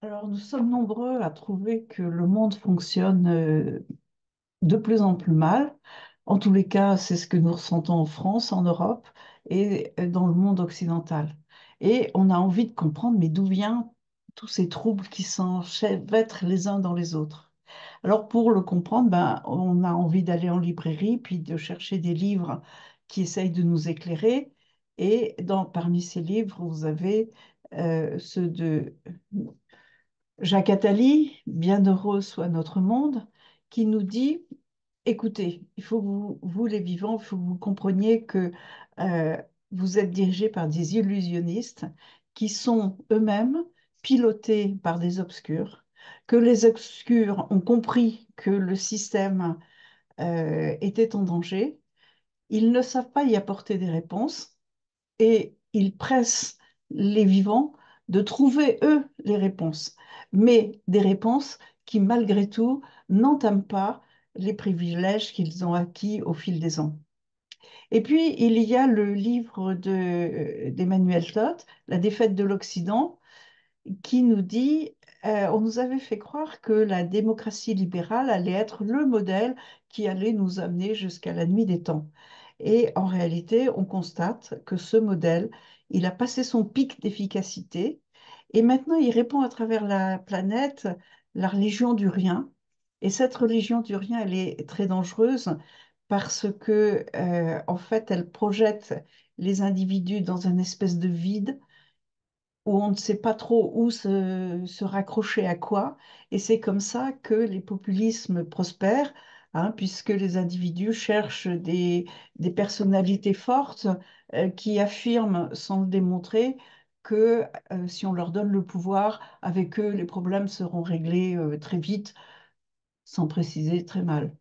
Alors, nous sommes nombreux à trouver que le monde fonctionne de plus en plus mal. En tous les cas, c'est ce que nous ressentons en France, en Europe et dans le monde occidental. Et on a envie de comprendre, mais d'où viennent tous ces troubles qui s'enchevêtrent les uns dans les autres. Alors, pour le comprendre, ben, on a envie d'aller en librairie, puis de chercher des livres qui essayent de nous éclairer. Et parmi ces livres, vous avez ceux de Jacques Attali, Bienheureux soit notre monde, qui nous dit, écoutez, il faut que vous les vivants, il faut que vous compreniez que euh, vous êtes dirigés par des illusionnistes qui sont eux-mêmes pilotés par des obscurs, que les obscurs ont compris que le système était en danger, ils ne savent pas y apporter des réponses et ils pressent les vivants de trouver, eux, les réponses, mais des réponses qui, malgré tout, n'entament pas les privilèges qu'ils ont acquis au fil des ans. Et puis, il y a le livre d'Emmanuel Todd, La défaite de l'Occident, qui nous dit, on nous avait fait croire que la démocratie libérale allait être le modèle qui allait nous amener jusqu'à la nuit des temps. Et en réalité, on constate que ce modèle, il a passé son pic d'efficacité et maintenant il répand à travers la planète la religion du rien. Et cette religion du rien, elle est très dangereuse parce que, en fait, elle projette les individus dans une espèce de vide où on ne sait pas trop où se raccrocher à quoi. Et c'est comme ça que les populismes prospèrent, hein, puisque les individus cherchent des personnalités fortes qui affirment, sans le démontrer, que si on leur donne le pouvoir, avec eux, les problèmes seront réglés très vite, sans préciser très mal.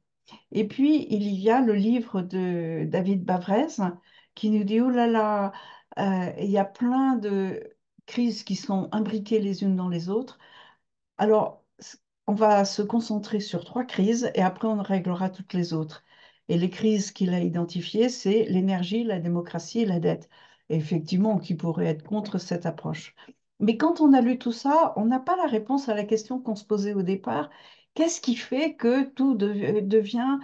Et puis, il y a le livre de David Bavrez qui nous dit, oh là là, il y a plein de crises qui sont imbriquées les unes dans les autres. Alors, on va se concentrer sur trois crises et après on réglera toutes les autres. Et les crises qu'il a identifiées, c'est l'énergie, la démocratie et la dette. Et effectivement, qui pourrait être contre cette approche. Mais quand on a lu tout ça, on n'a pas la réponse à la question qu'on se posait au départ. Qu'est-ce qui fait que tout devient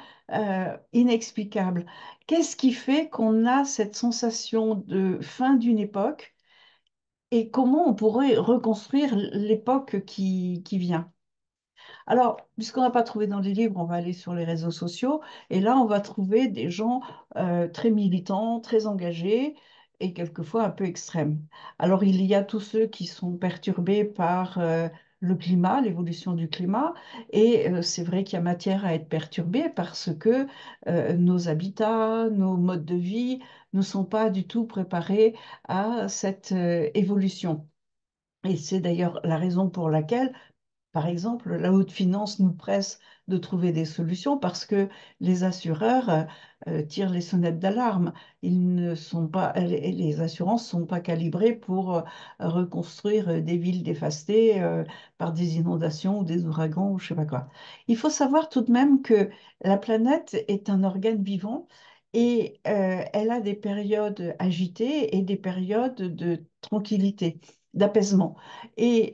inexplicable? Qu'est-ce qui fait qu'on a cette sensation de fin d'une époque et comment on pourrait reconstruire l'époque qui vient? Alors, puisqu'on n'a pas trouvé dans les livres, on va aller sur les réseaux sociaux et là, on va trouver des gens très militants, très engagés et quelquefois un peu extrêmes. Alors, il y a tous ceux qui sont perturbés par le climat, l'évolution du climat, et c'est vrai qu'il y a matière à être perturbé parce que nos habitats, nos modes de vie ne sont pas du tout préparés à cette évolution. Et c'est d'ailleurs la raison pour laquelle par exemple, la haute finance nous presse de trouver des solutions parce que les assureurs tirent les sonnettes d'alarme. Ils ne sont pas, les assurances ne sont pas calibrées pour reconstruire des villes dévastées par des inondations ou des ouragans ou je sais pas quoi. Il faut savoir tout de même que la planète est un organe vivant et elle a des périodes agitées et des périodes de tranquillité, d'apaisement. Et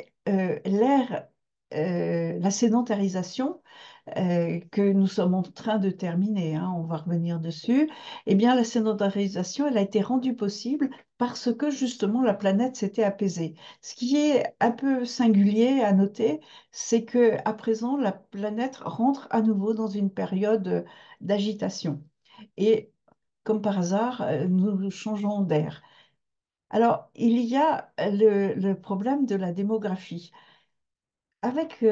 la sédentarisation que nous sommes en train de terminer, hein, on va revenir dessus, eh bien la sédentarisation, elle a été rendue possible parce que justement la planète s'était apaisée. Ce qui est un peu singulier à noter, c'est que à présent la planète rentre à nouveau dans une période d'agitation. Et comme par hasard, nous changeons d'air. Alors, il y a le problème de la démographie. Avec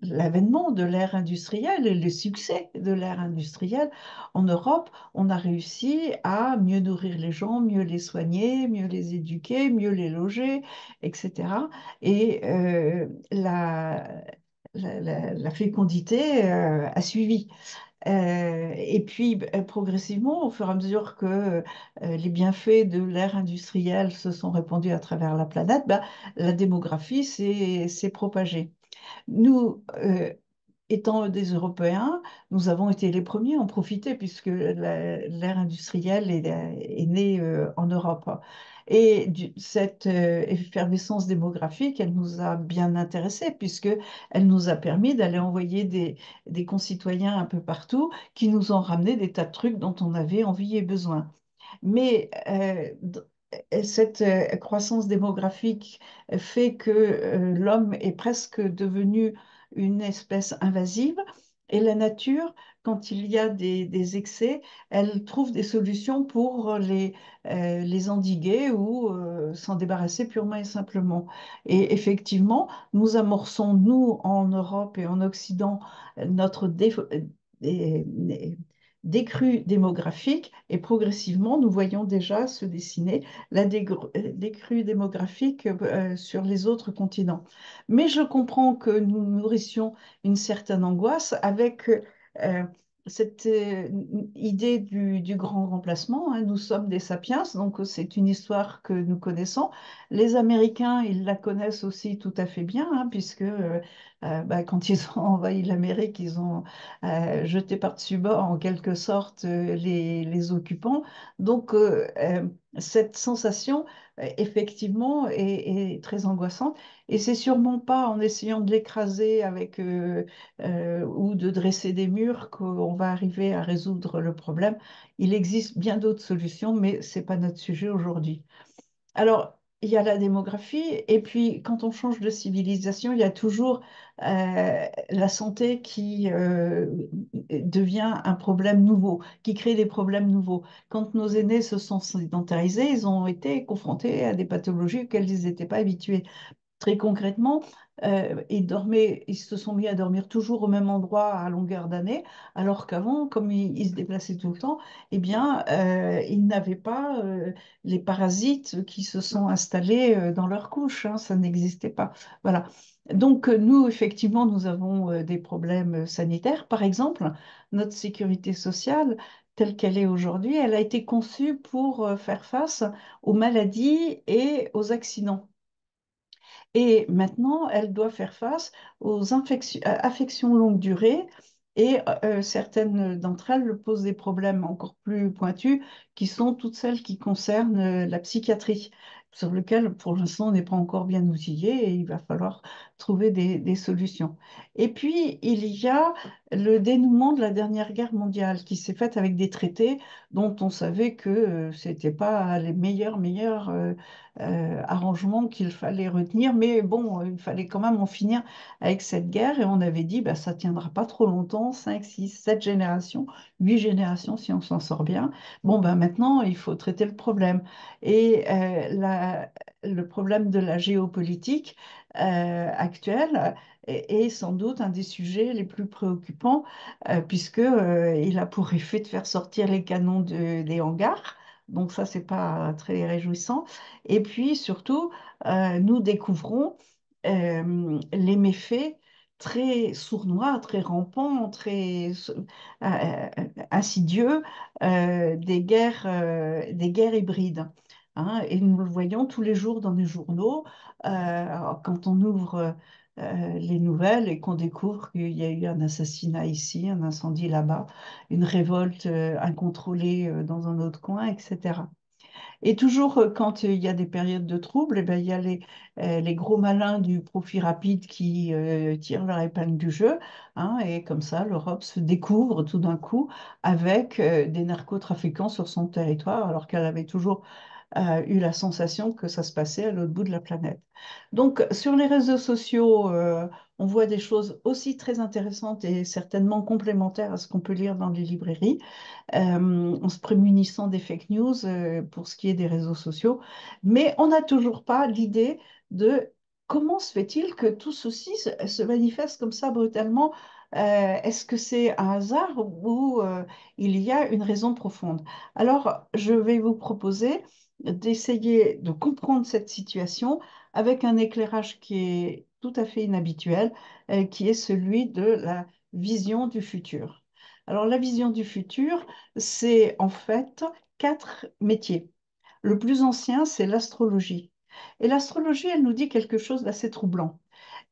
l'avènement de l'ère industrielle et le succès de l'ère industrielle en Europe, on a réussi à mieux nourrir les gens, mieux les soigner, mieux les éduquer, mieux les loger, etc. Et la fécondité a suivi. Et puis, progressivement, au fur et à mesure que les bienfaits de l'ère industrielle se sont répandus à travers la planète, ben, la démographie s'est propagée. Nous, étant des Européens, nous avons été les premiers à en profiter puisque l'ère industrielle est née en Europe. Et cette effervescence démographique, elle nous a bien intéressés puisque elle nous a permis d'aller envoyer des concitoyens un peu partout qui nous ont ramené des tas de trucs dont on avait envie et besoin. Mais cette croissance démographique fait que l'homme est presque devenu une espèce invasive et la nature, quand il y a des excès, elle trouve des solutions pour les endiguer ou s'en débarrasser purement et simplement. Et effectivement, nous amorçons, nous, en Europe et en Occident, notre décrue démographique et progressivement, nous voyons déjà se dessiner la décrue démographique sur les autres continents. Mais je comprends que nous nourrissions une certaine angoisse avec euh, cette idée du grand remplacement, hein. Nous sommes des sapiens, donc c'est une histoire que nous connaissons. Les Américains, ils la connaissent aussi tout à fait bien, hein, puisque bah, quand ils ont envahi l'Amérique, ils ont jeté par-dessus bord en quelque sorte les occupants. Donc cette sensation, effectivement, est très angoissante. Et c'est sûrement pas en essayant de l'écraser avec ou de dresser des murs qu'on va arriver à résoudre le problème. Il existe bien d'autres solutions, mais c'est pas notre sujet aujourd'hui. Alors, il y a la démographie, et puis quand on change de civilisation, il y a toujours la santé qui devient un problème nouveau, qui crée des problèmes nouveaux. Quand nos aînés se sont sédentarisés, ils ont été confrontés à des pathologies auxquelles ils n'étaient pas habitués. Très concrètement, ils se sont mis à dormir toujours au même endroit à longueur d'année, alors qu'avant, comme ils se déplaçaient tout le temps, eh bien, ils n'avaient pas les parasites qui se sont installés dans leur couche, hein, ça n'existait pas. Voilà. Donc, nous, effectivement, nous avons des problèmes sanitaires. Par exemple, notre sécurité sociale, telle qu'elle est aujourd'hui, elle a été conçue pour faire face aux maladies et aux accidents. Et maintenant, elle doit faire face aux affections longue durée et certaines d'entre elles posent des problèmes encore plus pointus qui sont toutes celles qui concernent la psychiatrie, sur lequel pour l'instant on n'est pas encore bien outillé et il va falloir trouver des solutions. Et puis, il y a le dénouement de la dernière guerre mondiale qui s'est faite avec des traités dont on savait que ce n'étaient pas les meilleurs arrangement qu'il fallait retenir. Mais bon, il fallait quand même en finir avec cette guerre et on avait dit, bah, ça ne tiendra pas trop longtemps, 5 6 7 générations, 8 générations si on s'en sort bien. Bon, ben maintenant, il faut traiter le problème. Et le problème de la géopolitique actuelle est sans doute un des sujets les plus préoccupants puisque il a pour effet de faire sortir les canons des hangars. Donc ça, c'est pas très réjouissant. Et puis surtout, nous découvrons les méfaits très sournois, très rampants, très insidieux des guerres hybrides. Hein. Et nous le voyons tous les jours dans les journaux, quand on ouvre les nouvelles et qu'on découvre qu'il y a eu un assassinat ici, un incendie là-bas, une révolte incontrôlée dans un autre coin, etc. Et toujours quand il y a des périodes de troubles, eh ben, il y a les gros malins du profit rapide qui tirent leur épingle du jeu, hein, et comme ça, l'Europe se découvre tout d'un coup avec des narcotrafiquants sur son territoire, alors qu'elle avait toujours eu la sensation que ça se passait à l'autre bout de la planète. Donc, sur les réseaux sociaux, on voit des choses aussi très intéressantes et certainement complémentaires à ce qu'on peut lire dans les librairies en se prémunissant des fake news pour ce qui est des réseaux sociaux. Mais on n'a toujours pas l'idée de comment se fait-il que tout ceci se manifeste comme ça brutalement. Est-ce que c'est un hasard ou il y a une raison profonde? Alors, je vais vous proposer d'essayer de comprendre cette situation avec un éclairage qui est tout à fait inhabituel, qui est celui de la vision du futur. Alors, la vision du futur, c'est en fait quatre métiers. Le plus ancien, c'est l'astrologie. Et l'astrologie, elle nous dit quelque chose d'assez troublant.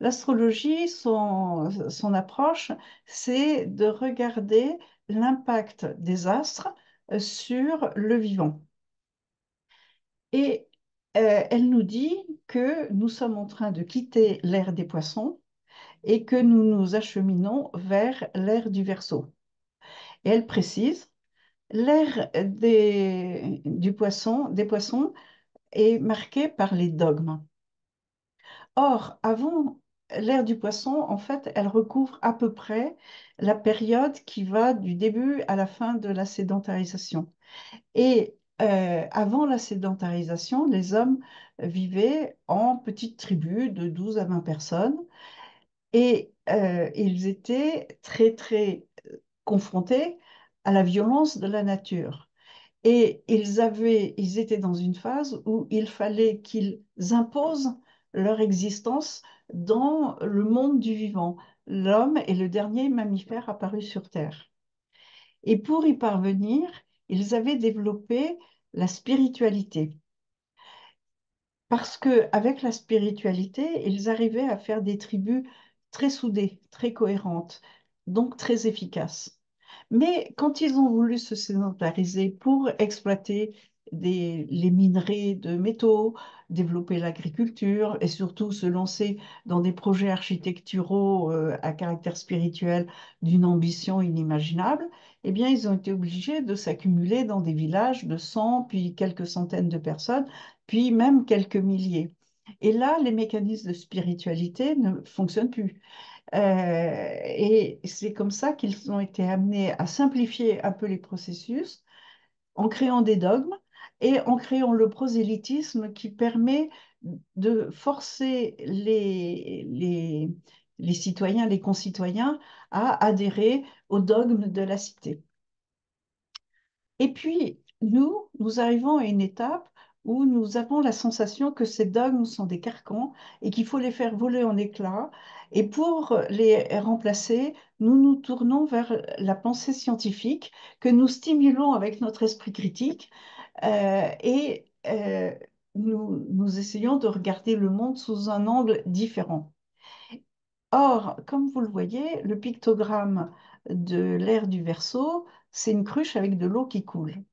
L'astrologie, son approche, c'est de regarder l'impact des astres sur le vivant. Et elle nous dit que nous sommes en train de quitter l'ère des poissons et que nous nous acheminons vers l'ère du Verseau. Et elle précise, l'ère des poissons est marquée par les dogmes. Or, avant l'ère du poisson, en fait, elle recouvre à peu près la période qui va du début à la fin de la sédentarisation. Et avant la sédentarisation, les hommes vivaient en petites tribus de 12 à 20 personnes et ils étaient très, très confrontés à la violence de la nature. Et ils étaient dans une phase où il fallait qu'ils imposent leur existence dans le monde du vivant. L'homme est le dernier mammifère apparu sur Terre. Et pour y parvenir, ils avaient développé la spiritualité. Parce qu'avec la spiritualité, ils arrivaient à faire des tribus très soudées, très cohérentes, donc très efficaces. Mais quand ils ont voulu se sédentariser pour exploiter les minerais de métaux, développer l'agriculture et surtout se lancer dans des projets architecturaux à caractère spirituel d'une ambition inimaginable, eh bien, ils ont été obligés de s'accumuler dans des villages de 100 puis quelques centaines de personnes puis même quelques milliers. Et là, les mécanismes de spiritualité ne fonctionnent plus. Et c'est comme ça qu'ils ont été amenés à simplifier un peu les processus en créant des dogmes et en créant le prosélytisme qui permet de forcer les citoyens, les concitoyens à adhérer aux dogmes de la cité. Et puis, nous arrivons à une étape où nous avons la sensation que ces dogmes sont des carcans et qu'il faut les faire voler en éclats. Et pour les remplacer, nous nous tournons vers la pensée scientifique que nous stimulons avec notre esprit critique et nous essayons de regarder le monde sous un angle différent. Or, comme vous le voyez, le pictogramme de l'ère du Verseau, c'est une cruche avec de l'eau qui coule.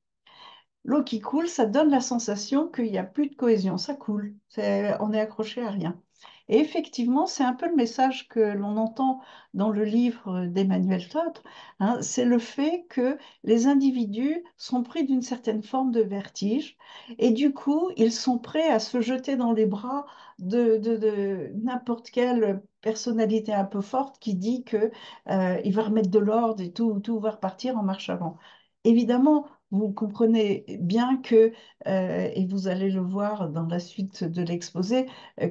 L'eau qui coule, ça donne la sensation qu'il n'y a plus de cohésion, ça coule, on est accroché à rien. Et effectivement, c'est un peu le message que l'on entend dans le livre d'Emmanuel Todd, hein, c'est le fait que les individus sont pris d'une certaine forme de vertige et du coup, ils sont prêts à se jeter dans les bras de n'importe quelle personnalité un peu forte qui dit que, il va remettre de l'ordre et tout va repartir en marche avant. Évidemment, vous comprenez bien que, et vous allez le voir dans la suite de l'exposé,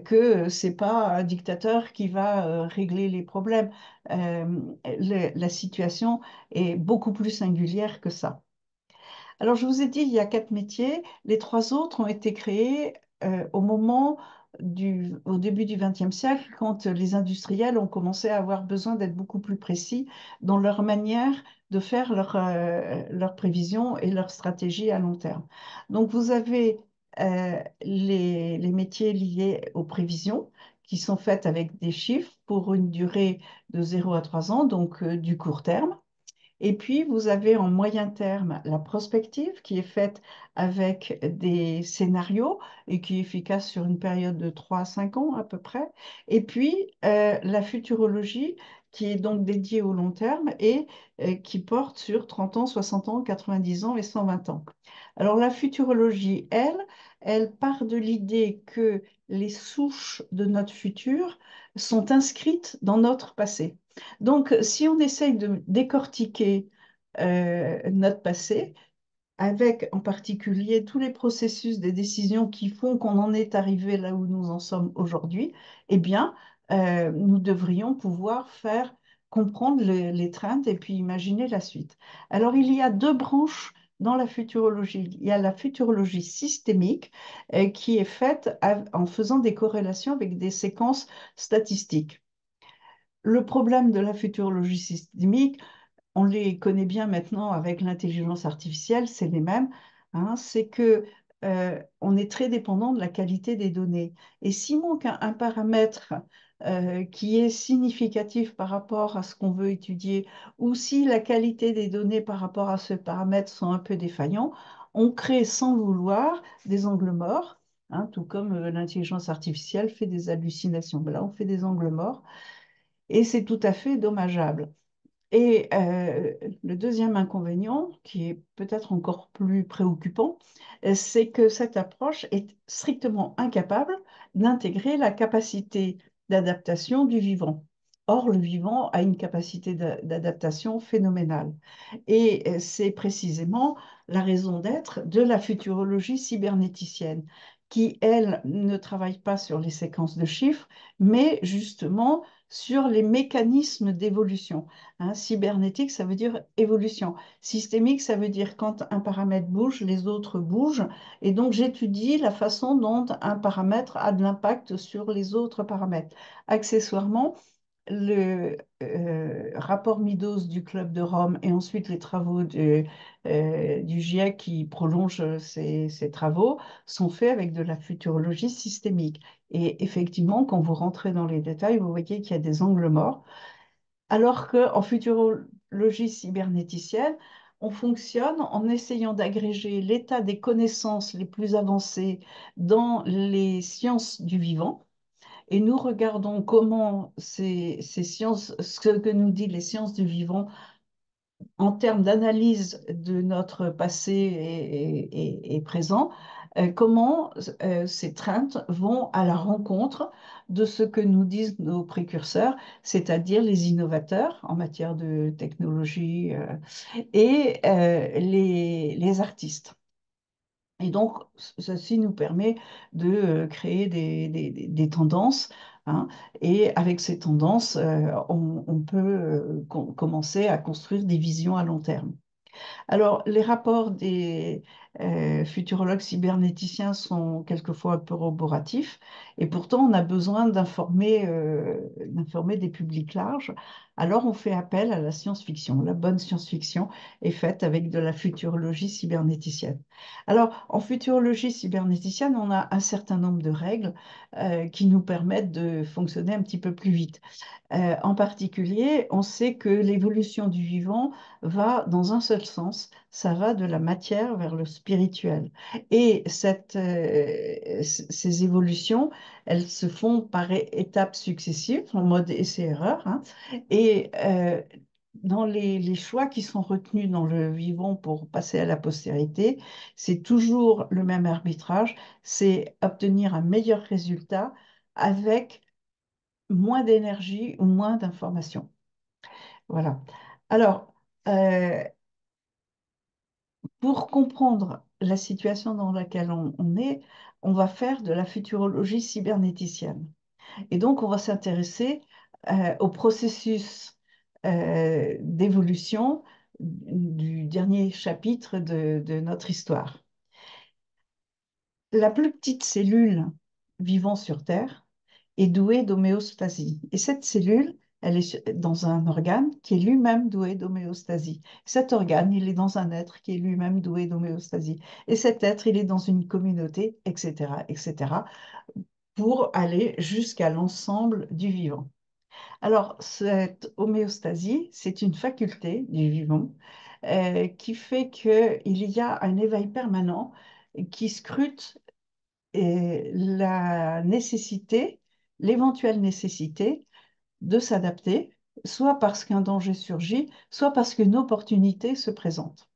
que c'est pas un dictateur qui va régler les problèmes. Euh, la situation est beaucoup plus singulière que ça. Alors, je vous ai dit, il y a 4 métiers. Les 3 autres ont été créés au début du XXe siècle, quand les industriels ont commencé à avoir besoin d'être beaucoup plus précis dans leur manière de faire leurs prévisions et leurs stratégies à long terme. Donc, vous avez les métiers liés aux prévisions qui sont faites avec des chiffres pour une durée de 0 à 3 ans, donc du court terme. Et puis, vous avez en moyen terme la prospective qui est faite avec des scénarios et qui est efficace sur une période de 3 à 5 ans à peu près. Et puis, la futurologie qui est donc dédiée au long terme et qui porte sur 30 ans, 60 ans, 90 ans et 120 ans. Alors, la futurologie, elle part de l'idée que les souches de notre futur sont inscrites dans notre passé. Donc, si on essaye de décortiquer notre passé, avec en particulier tous les processus des décisions qui font qu'on en est arrivé là où nous en sommes aujourd'hui, eh bien, nous devrions pouvoir faire comprendre les trends et puis imaginer la suite. Alors, il y a 2 branches dans la futurologie. Il y a la futurologie systémique qui est faite en faisant des corrélations avec des séquences statistiques. Le problème de la futurologie systémique, on les connaît bien maintenant avec l'intelligence artificielle, c'est les mêmes, hein, c'est que on est très dépendant de la qualité des données. Et s'il manque un paramètre qui est significatif par rapport à ce qu'on veut étudier, ou si la qualité des données par rapport à ce paramètre sont un peu défaillants, on crée sans le vouloir des angles morts, hein, tout comme l'intelligence artificielle fait des hallucinations. Ben là, on fait des angles morts et c'est tout à fait dommageable. Et le deuxième inconvénient, qui est peut-être encore plus préoccupant, c'est que cette approche est strictement incapable d'intégrer la capacité d'adaptation du vivant. Or, le vivant a une capacité d'adaptation phénoménale. Et c'est précisément la raison d'être de la futurologie cybernéticienne, qui, elle, ne travaille pas sur les séquences de chiffres, mais justement sur les mécanismes d'évolution. Hein, cybernétique, ça veut dire évolution. Systémique, ça veut dire quand un paramètre bouge, les autres bougent. Et donc, j'étudie la façon dont un paramètre a de l'impact sur les autres paramètres. Accessoirement, le rapport Midos du Club de Rome et ensuite les travaux du GIEC qui prolongent ces travaux sont faits avec de la futurologie systémique. Et effectivement, quand vous rentrez dans les détails, vous voyez qu'il y a des angles morts. Alors qu'en futurologie cybernéticienne, on fonctionne en essayant d'agréger l'état des connaissances les plus avancées dans les sciences du vivant. Et nous regardons comment ces sciences, ce que nous disent les sciences du vivant, en termes d'analyse de notre passé et présent, comment ces trends vont à la rencontre de ce que nous disent nos précurseurs, c'est-à-dire les innovateurs en matière de technologie et les artistes. Et donc, ceci nous permet de créer des tendances, hein, et avec ces tendances, on peut commencer à construire des visions à long terme. Alors, les rapports des futurologues cybernéticiens sont quelquefois un peu roboratifs, et pourtant on a besoin d'informer des publics larges. Alors, on fait appel à la science-fiction. La bonne science-fiction est faite avec de la futurologie cybernéticienne. Alors, en futurologie cybernéticienne, on a un certain nombre de règles qui nous permettent de fonctionner un petit peu plus vite. En particulier, on sait que l'évolution du vivant va dans un seul sens, ça va de la matière vers le spirituel. Et ces évolutions, elles se font par étapes successives, en mode essai-erreur, hein. Et dans les choix qui sont retenus dans le vivant pour passer à la postérité, c'est toujours le même arbitrage, c'est obtenir un meilleur résultat avec moins d'énergie ou moins d'informations. Voilà. Alors, euh, pour comprendre la situation dans laquelle on est, on va faire de la futurologie cybernéticienne. Et donc, on va s'intéresser au processus d'évolution du dernier chapitre de notre histoire. La plus petite cellule vivant sur Terre est douée d'homéostasie. Et cette cellule, elle est dans un organe qui est lui-même doué d'homéostasie. Cet organe, il est dans un être qui est lui-même doué d'homéostasie. Et cet être, il est dans une communauté, etc., etc., pour aller jusqu'à l'ensemble du vivant. Alors, cette homéostasie, c'est une faculté du vivant qui fait qu'il y a un éveil permanent qui scrute la nécessité, l'éventuelle nécessité de s'adapter, soit parce qu'un danger surgit, soit parce qu'une opportunité se présente.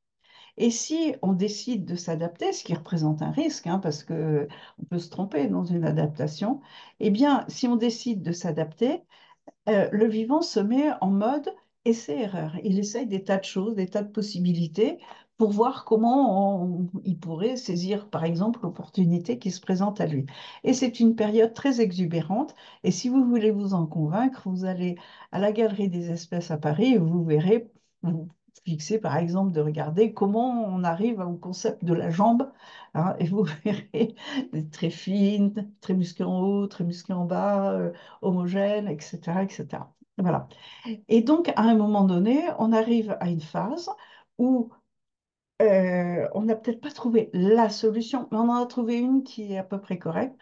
Et si on décide de s'adapter, ce qui représente un risque, hein, parce qu'on peut se tromper dans une adaptation, eh bien, si on décide de s'adapter, le vivant se met en mode essai-erreur. Il essaye des tas de choses, des tas de possibilités pour voir comment il pourrait saisir, par exemple, l'opportunité qui se présente à lui. Et c'est une période très exubérante. Et si vous voulez vous en convaincre, vous allez à la Galerie des Espèces à Paris et vous verrez, vous fixez par exemple de regarder comment on arrive au concept de la jambe, hein, et vous verrez des très fines, très musclées en haut, très musclées en bas, homogène, etc., etc. Voilà. Et donc, à un moment donné, on arrive à une phase où on n'a peut-être pas trouvé la solution, mais on en a trouvé une qui est à peu près correcte.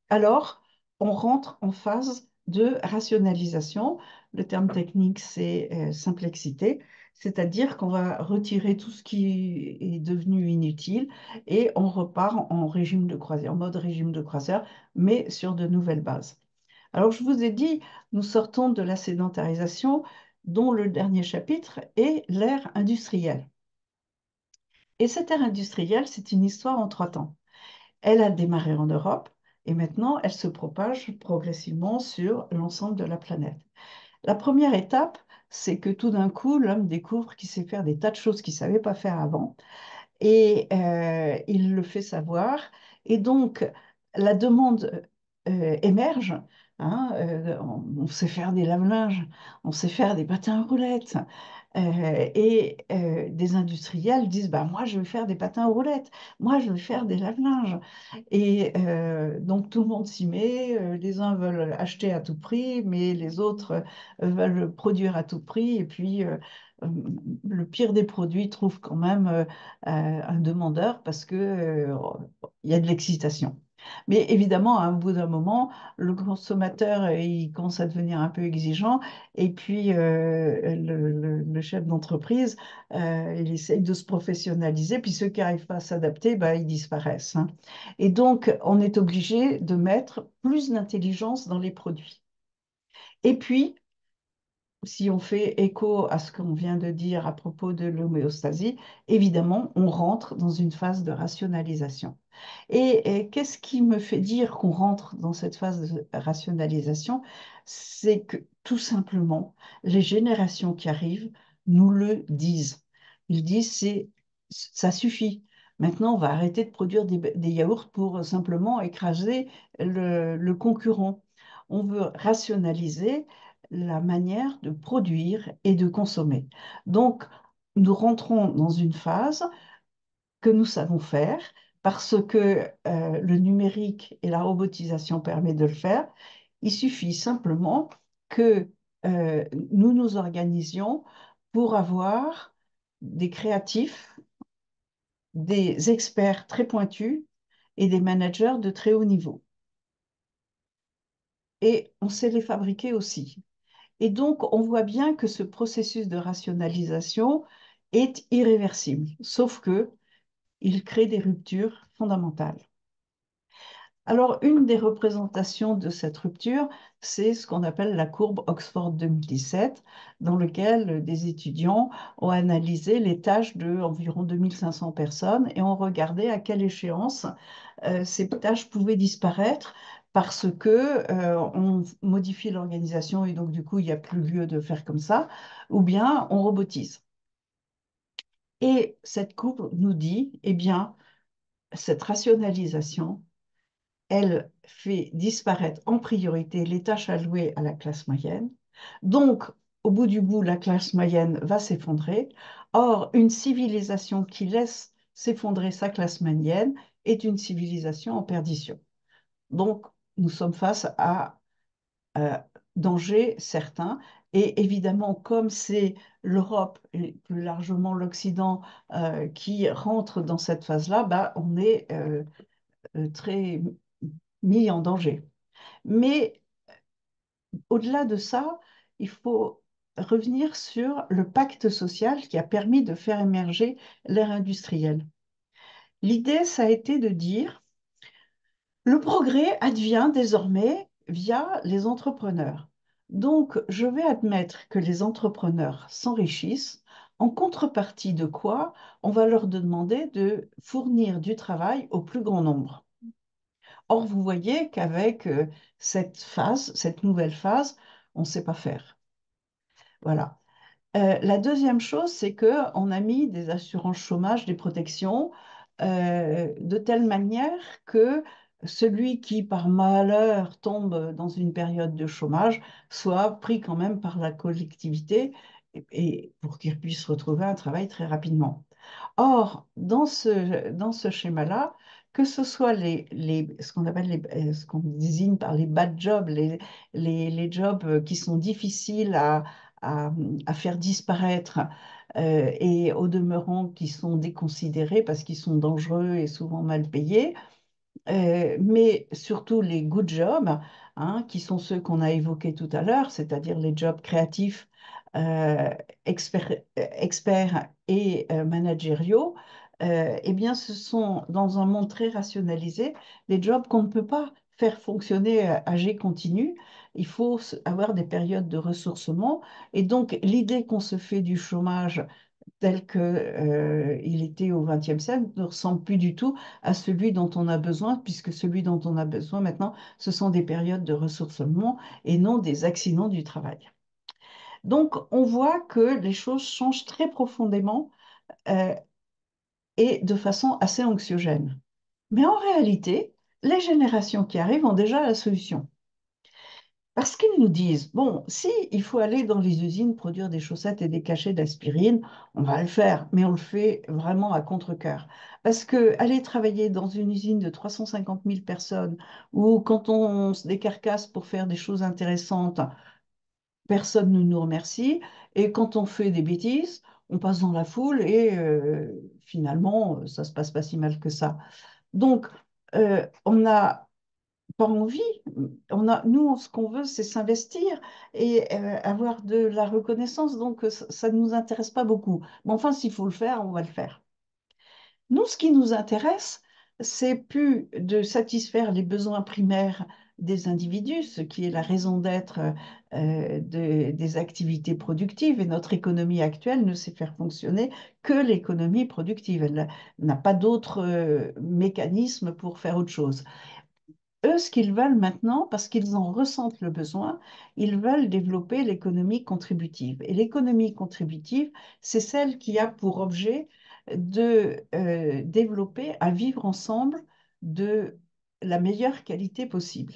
Alors, on rentre en phase de rationalisation. Le terme technique, c'est simplexité, c'est-à-dire qu'on va retirer tout ce qui est devenu inutile et on repart en régime de croisière, en mode régime de croisière, mais sur de nouvelles bases. Alors, je vous ai dit, nous sortons de la sédentarisation, dont le dernier chapitre est l'ère industrielle. Et cette ère industrielle, c'est une histoire en trois temps. Elle a démarré en Europe et maintenant elle se propage progressivement sur l'ensemble de la planète. La première étape, c'est que tout d'un coup, l'homme découvre qu'il sait faire des tas de choses qu'il ne savait pas faire avant et il le fait savoir. Et donc, la demande émerge. Hein, on sait faire des lave-linges, on sait faire des patins à roulettes. Des industriels disent, bah, moi, je vais faire des patins à roulettes, moi, je vais faire des lave-linges. Et donc, tout le monde s'y met. Les uns veulent acheter à tout prix, mais les autres veulent produire à tout prix. Et puis, euh, le pire des produits trouve quand même un demandeur parce que, il y a de l'excitation. Mais évidemment, à un bout d'un moment, le consommateur, il commence à devenir un peu exigeant et puis le chef d'entreprise, il essaye de se professionnaliser, puis ceux qui n'arrivent pas à s'adapter, bah, ils disparaissent. Hein. Et donc, on est obligé de mettre plus d'intelligence dans les produits. Et puis, si on fait écho à ce qu'on vient de dire à propos de l'homéostasie, évidemment, on rentre dans une phase de rationalisation. Et qu'est-ce qui me fait dire qu'on rentre dans cette phase de rationalisation? C'est que tout simplement, les générations qui arrivent nous le disent. Ils disent, ça suffit. Maintenant, on va arrêter de produire des yaourts pour simplement écraser le concurrent. On veut rationaliser la manière de produire et de consommer. Donc, nous rentrons dans une phase que nous savons faire parce que le numérique et la robotisation permettent de le faire. Il suffit simplement que nous nous organisions pour avoir des créatifs, des experts très pointus et des managers de très haut niveau. Et on sait les fabriquer aussi. Et donc, on voit bien que ce processus de rationalisation est irréversible, sauf que il crée des ruptures fondamentales. Alors, une des représentations de cette rupture, c'est ce qu'on appelle la courbe Oxford 2017, dans laquelle des étudiants ont analysé les tâches de environ 2500 personnes et ont regardé à quelle échéance ces tâches pouvaient disparaître parce que on modifie l'organisation et donc du coup il n'y a plus lieu de faire comme ça, ou bien on robotise. Et cette courbe nous dit, eh bien, cette rationalisation elle fait disparaître en priorité les tâches allouées à la classe moyenne. Donc, au bout du bout, la classe moyenne va s'effondrer. Or, une civilisation qui laisse s'effondrer sa classe moyenne est une civilisation en perdition. Donc, nous sommes face à danger certain. Et évidemment, comme c'est l'Europe et plus largement l'Occident qui rentre dans cette phase-là, bah, on est très mis en danger. Mais au-delà de ça, il faut revenir sur le pacte social qui a permis de faire émerger l'ère industrielle. L'idée, ça a été de dire, le progrès advient désormais via les entrepreneurs. Donc, je vais admettre que les entrepreneurs s'enrichissent, en contrepartie de quoi on va leur demander de fournir du travail au plus grand nombre. Or, vous voyez qu'avec cette phase, cette nouvelle phase, on ne sait pas faire. Voilà. La deuxième chose, c'est qu'on a mis des assurances chômage, des protections, de telle manière que celui qui, par malheur, tombe dans une période de chômage soit pris quand même par la collectivité et pour qu'il puisse retrouver un travail très rapidement. Or, dans ce schéma-là, que ce soit ce qu'on appelle ce qu'on désigne par les bad jobs, les jobs qui sont difficiles à, à faire disparaître, et au demeurant qui sont déconsidérés parce qu'ils sont dangereux et souvent mal payés. Mais surtout les good jobs, hein, qui sont ceux qu'on a évoqués tout à l'heure, c'est-à-dire les jobs créatifs, euh, experts et managériaux, eh bien, ce sont, dans un monde très rationalisé, les jobs qu'on ne peut pas faire fonctionner à jet continu. Il faut avoir des périodes de ressourcement. Et donc, l'idée qu'on se fait du chômage tel que, il était au XXe siècle ne ressemble plus du tout à celui dont on a besoin, puisque celui dont on a besoin maintenant, ce sont des périodes de ressourcement et non des accidents du travail. Donc, on voit que les choses changent très profondément euh, et de façon assez anxiogène. Mais en réalité, les générations qui arrivent ont déjà la solution. Parce qu'ils nous disent, bon, si il faut aller dans les usines produire des chaussettes et des cachets d'aspirine, on va le faire, mais on le fait vraiment à contre-cœur. Parce que aller travailler dans une usine de 350 000 personnes, ou quand on se décarcasse pour faire des choses intéressantes, personne ne nous remercie, et quand on fait des bêtises, on passe dans la foule et finalement, ça se passe pas si mal que ça. Donc, on n'a pas envie. Nous, ce qu'on veut, c'est s'investir et avoir de la reconnaissance. Donc, ça ne nous intéresse pas beaucoup. Mais enfin, s'il faut le faire, on va le faire. Nous, ce qui nous intéresse, c'est plus de satisfaire les besoins primaires des individus, ce qui est la raison d'être des activités productives. Et notre économie actuelle ne sait faire fonctionner que l'économie productive. Elle n'a pas d'autre mécanisme pour faire autre chose. Eux, ce qu'ils veulent maintenant, parce qu'ils en ressentent le besoin, ils veulent développer l'économie contributive. Et l'économie contributive, c'est celle qui a pour objet de développer un vivre ensemble de la meilleure qualité possible.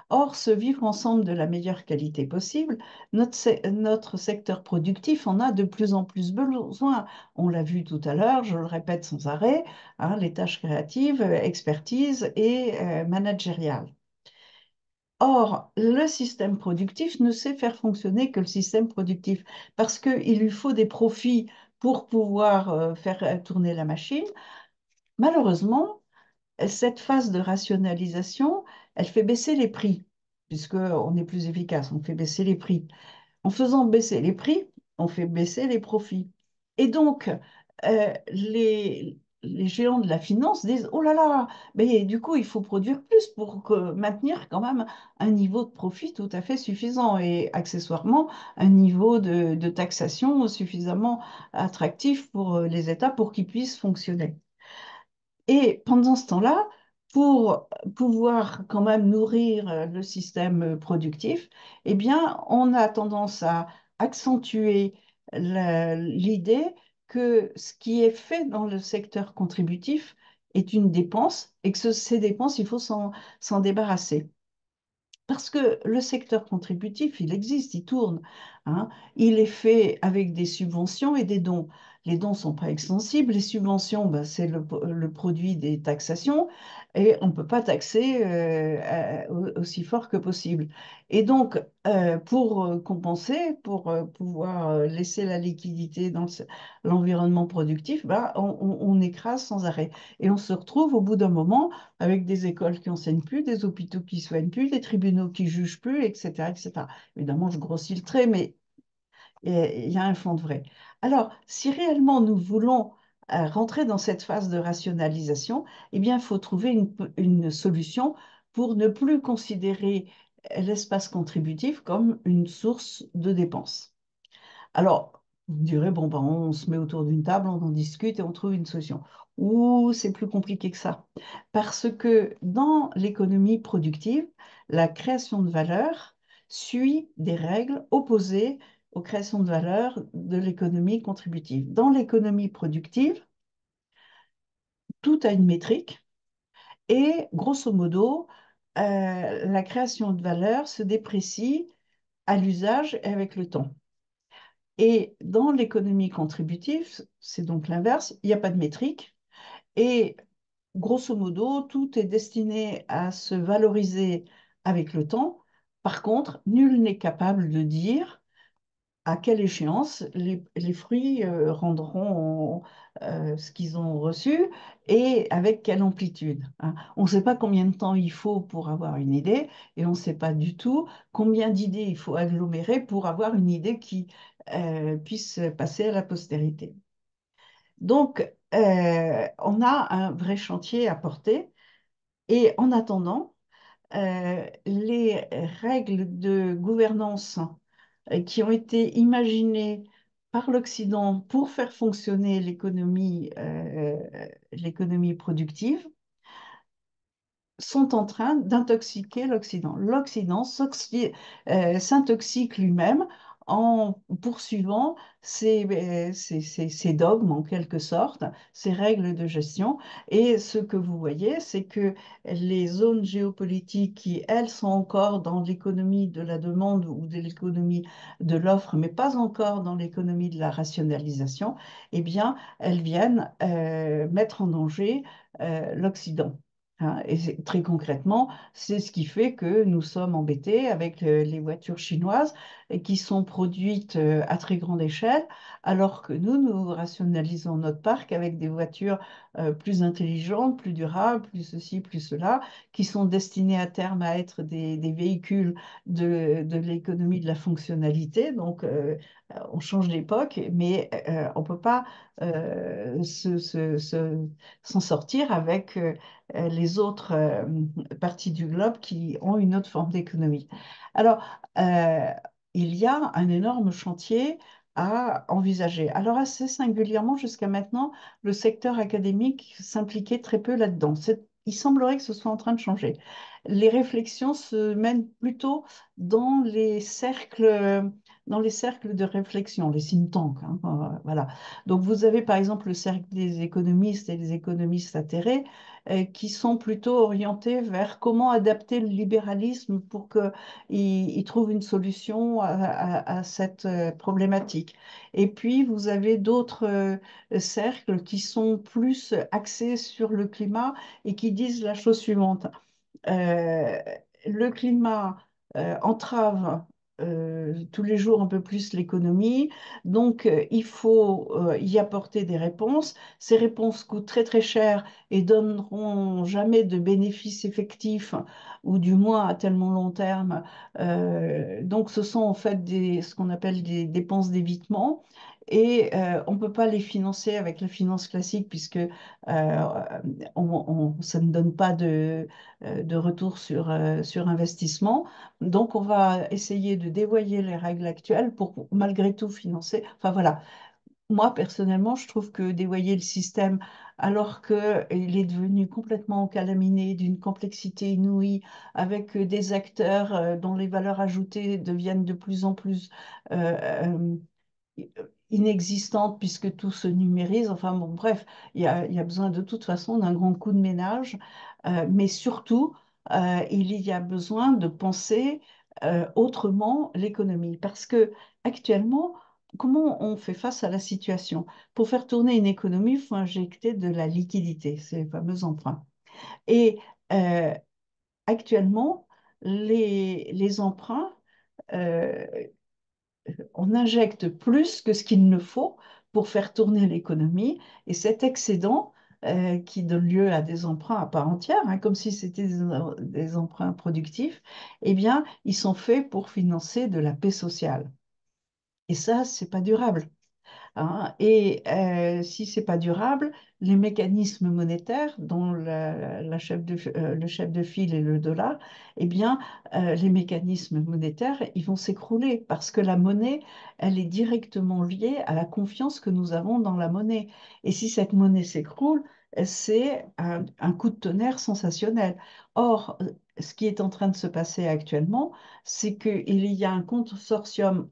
Or, ce vivre ensemble de la meilleure qualité possible, notre secteur productif en a de plus en plus besoin. On l'a vu tout à l'heure, je le répète sans arrêt, hein, les tâches créatives, expertise et managériales. Or, le système productif ne sait faire fonctionner que le système productif parce qu'il lui faut des profits pour pouvoir faire tourner la machine. Malheureusement, cette phase de rationalisation, elle fait baisser les prix, puisqu'on est plus efficace, on fait baisser les prix. En faisant baisser les prix, on fait baisser les profits. Et donc, les géants de la finance disent, oh là là, mais du coup, il faut produire plus pour maintenir quand même un niveau de profit tout à fait suffisant et accessoirement un niveau de taxation suffisamment attractif pour les États pour qu'ils puissent fonctionner. Et pendant ce temps-là, pour pouvoir quand même nourrir le système productif, eh bien, on a tendance à accentuer l'idée que ce qui est fait dans le secteur contributif est une dépense et que ces dépenses, il faut s'en débarrasser. Parce que le secteur contributif, il existe, il tourne, hein. Il est fait avec des subventions et des dons. Les dons ne sont pas extensibles. Les subventions, ben, c'est le produit des taxations et on ne peut pas taxer aussi fort que possible. Et donc, pour compenser, pour pouvoir laisser la liquidité dans l'environnement productif, ben, on écrase sans arrêt. Et on se retrouve au bout d'un moment avec des écoles qui enseignent plus, des hôpitaux qui soignent plus, des tribunaux qui jugent plus, etc., etc. Évidemment, je grossis le trait, mais il y a un fond de vrai. Alors, si réellement nous voulons rentrer dans cette phase de rationalisation, eh bien, il faut trouver une solution pour ne plus considérer l'espace contributif comme une source de dépenses. Alors, vous me direz, bon, ben, on se met autour d'une table, on en discute et on trouve une solution. Ou c'est plus compliqué que ça. Parce que dans l'économie productive, la création de valeur suit des règles opposées aux créations de valeur de l'économie contributive. Dans l'économie productive, tout a une métrique et, grosso modo, la création de valeur se déprécie à l'usage et avec le temps. Et dans l'économie contributive, c'est donc l'inverse, il n'y a pas de métrique. Et grosso modo, tout est destiné à se valoriser avec le temps. Par contre, nul n'est capable de dire à quelle échéance les fruits rendront ce qu'ils ont reçu et avec quelle amplitude, hein. On ne sait pas combien de temps il faut pour avoir une idée et on ne sait pas du tout combien d'idées il faut agglomérer pour avoir une idée qui puisse passer à la postérité. Donc, on a un vrai chantier à porter et en attendant, les règles de gouvernance qui ont été imaginées par l'Occident pour faire fonctionner l'économie productive sont en train d'intoxiquer l'Occident. L'Occident s'intoxique lui-même en poursuivant ses dogmes, en quelque sorte, ses règles de gestion. Et ce que vous voyez, c'est que les zones géopolitiques qui, elles, sont encore dans l'économie de la demande ou de l'économie de l'offre, mais pas encore dans l'économie de la rationalisation, eh bien, elles viennent mettre en danger l'Occident. Hein, et très concrètement, c'est ce qui fait que nous sommes embêtés avec les voitures chinoises et qui sont produites à très grande échelle, alors que nous rationalisons notre parc avec des voitures plus intelligentes, plus durables, plus ceci, plus cela, qui sont destinées à terme à être des véhicules de l'économie de la fonctionnalité. Donc, on change d'époque, mais on ne peut pas s'en sortir avec les autres parties du globe qui ont une autre forme d'économie. Alors, euh, il y a un énorme chantier à envisager. Alors, assez singulièrement, jusqu'à maintenant, le secteur académique s'impliquait très peu là-dedans. Il semblerait que ce soit en train de changer. Les réflexions se mènent plutôt dans dans les cercles de réflexion, les think tanks, hein, voilà. Donc, vous avez par exemple le cercle des économistes et les économistes atterrés qui sont plutôt orientés vers comment adapter le libéralisme pour qu'il trouve une solution à cette problématique. Et puis, vous avez d'autres cercles qui sont plus axés sur le climat et qui disent la chose suivante. Euh, le climat entrave tous les jours un peu plus l'économie, donc il faut y apporter des réponses. Ces réponses coûtent très très cher et donneront jamais de bénéfices effectifs, ou du moins à tellement long terme. Donc ce sont en fait ce qu'on appelle des dépenses d'évitement. Et on ne peut pas les financer avec la finance classique puisque ça ne donne pas de retour sur investissement. Donc, on va essayer de dévoyer les règles actuelles pour malgré tout financer. Enfin voilà, moi personnellement, je trouve que dévoyer le système alors qu'il est devenu complètement calaminé d'une complexité inouïe, avec des acteurs dont les valeurs ajoutées deviennent de plus en plus inexistante puisque tout se numérise. Enfin bon, bref, il y a besoin de toute façon d'un grand coup de ménage, mais surtout, il y a besoin de penser autrement l'économie. Parce que actuellement, comment on fait face à la situation? Pour faire tourner une économie, il faut injecter de la liquidité, c'est les fameux emprunts. Et euh, actuellement, les emprunts, euh, on injecte plus que ce qu'il ne faut pour faire tourner l'économie et cet excédent qui donne lieu à des emprunts à part entière, hein, comme si c'était des emprunts productifs, eh bien, ils sont faits pour financer de la paix sociale. Et ça, c'est pas durable. Hein. Et si c'est pas durable, les mécanismes monétaires, dont le chef de file est le dollar, eh bien, les mécanismes monétaires, ils vont s'écrouler parce que la monnaie, elle est directement liée à la confiance que nous avons dans la monnaie. Et si cette monnaie s'écroule, c'est un coup de tonnerre sensationnel. Or, ce qui est en train de se passer actuellement, c'est qu'il y a un consortium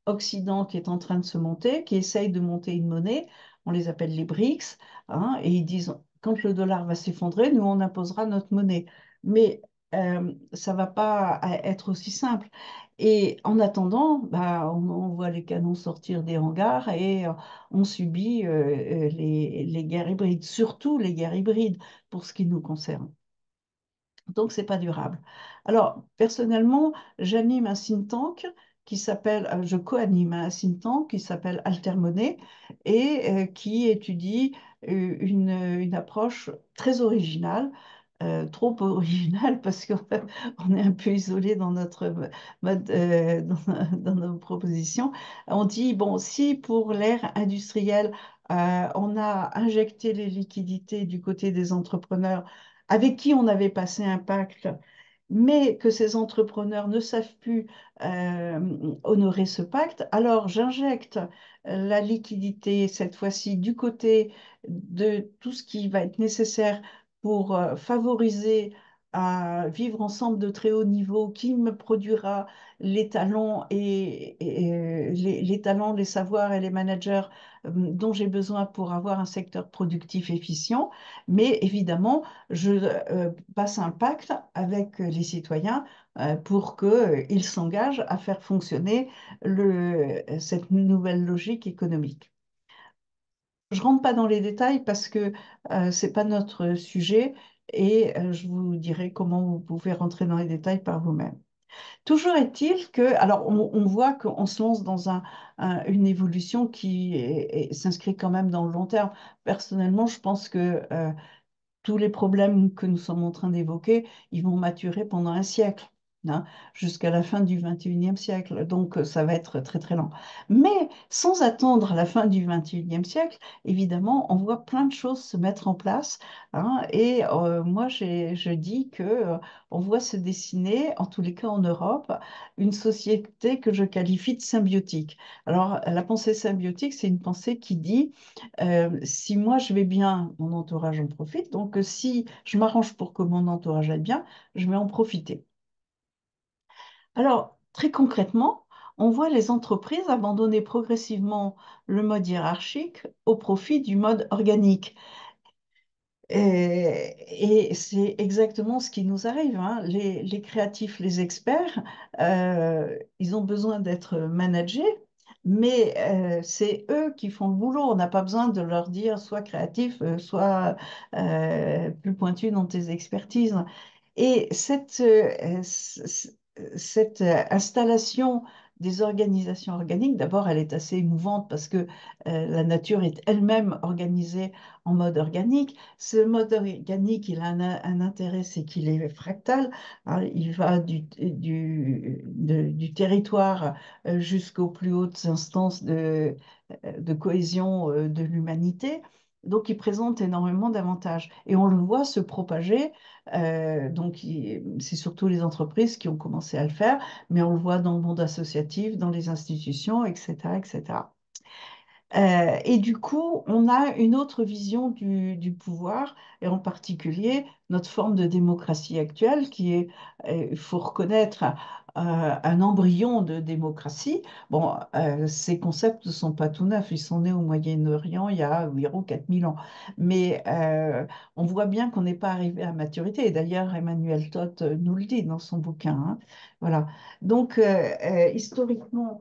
Occident qui est en train de se monter, qui essaye de monter une monnaie, on les appelle les BRICS, hein, et ils disent, quand le dollar va s'effondrer, nous, on imposera notre monnaie. Mais ça ne va pas être aussi simple. Et en attendant, bah, on voit les canons sortir des hangars et on subit les guerres hybrides, surtout les guerres hybrides pour ce qui nous concerne. Donc, c'est pas durable. Alors, personnellement, j'anime un think tank qui s'appelle, je co-anime un think tank qui s'appelle Altermonnaie et qui étudie une approche très originale, trop originale parce qu'on on est un peu isolé dans notre mode, dans nos propositions. On dit, bon, si pour l'ère industrielle, on a injecté les liquidités du côté des entrepreneurs avec qui on avait passé un pacte, mais que ces entrepreneurs ne savent plus honorer ce pacte, alors j'injecte la liquidité, cette fois-ci, du côté de tout ce qui va être nécessaire pour favoriser un vivre ensemble de très haut niveau qui me produira les talents et les talents, les savoirs et les managers dont j'ai besoin pour avoir un secteur productif efficient. Mais évidemment, je passe un pacte avec les citoyens pour qu'ils s'engagent à faire fonctionner cette nouvelle logique économique. Je rentre pas dans les détails parce que c'est pas notre sujet et je vous dirai comment vous pouvez rentrer dans les détails par vous-même. Toujours est-il que, alors on voit qu'on se lance dans une évolution qui s'inscrit quand même dans le long terme. Personnellement, je pense que tous les problèmes que nous sommes en train d'évoquer, ils vont maturer pendant un siècle, hein, jusqu'à la fin du 21e siècle. Donc, ça va être très, très lent. Mais sans attendre la fin du 21e siècle, évidemment, on voit plein de choses se mettre en place, hein, et moi, je dis que on voit se dessiner, en tous les cas en Europe, une société que je qualifie de symbiotique. Alors, la pensée symbiotique, c'est une pensée qui dit si moi je vais bien, mon entourage en profite. Donc, si je m'arrange pour que mon entourage aille bien, je vais en profiter. Alors, très concrètement, on voit les entreprises abandonner progressivement le mode hiérarchique au profit du mode organique. Et c'est exactement ce qui nous arrive, hein. Les créatifs, les experts, ils ont besoin d'être managés, mais c'est eux qui font le boulot. On n'a pas besoin de leur dire sois créatif, sois plus pointu dans tes expertises. Et cette installation des organisations organiques, d'abord, elle est assez émouvante parce que la nature est elle-même organisée en mode organique. Ce mode organique, il a un intérêt, c'est qu'il est fractal, hein. Il va du territoire jusqu'aux plus hautes instances de cohésion de l'humanité. Donc, il présente énormément d'avantages. Et on le voit se propager. Donc, c'est surtout les entreprises qui ont commencé à le faire, mais on le voit dans le monde associatif, dans les institutions, etc., etc. Et du coup, on a une autre vision du pouvoir, et en particulier notre forme de démocratie actuelle, qui est, il faut reconnaître, un embryon de démocratie. Bon, ces concepts ne sont pas tout neufs, ils sont nés au Moyen-Orient il y a environ 4000 ans. Mais on voit bien qu'on n'est pas arrivé à maturité, et d'ailleurs Emmanuel Todt nous le dit dans son bouquin, hein. Voilà. Donc, historiquement,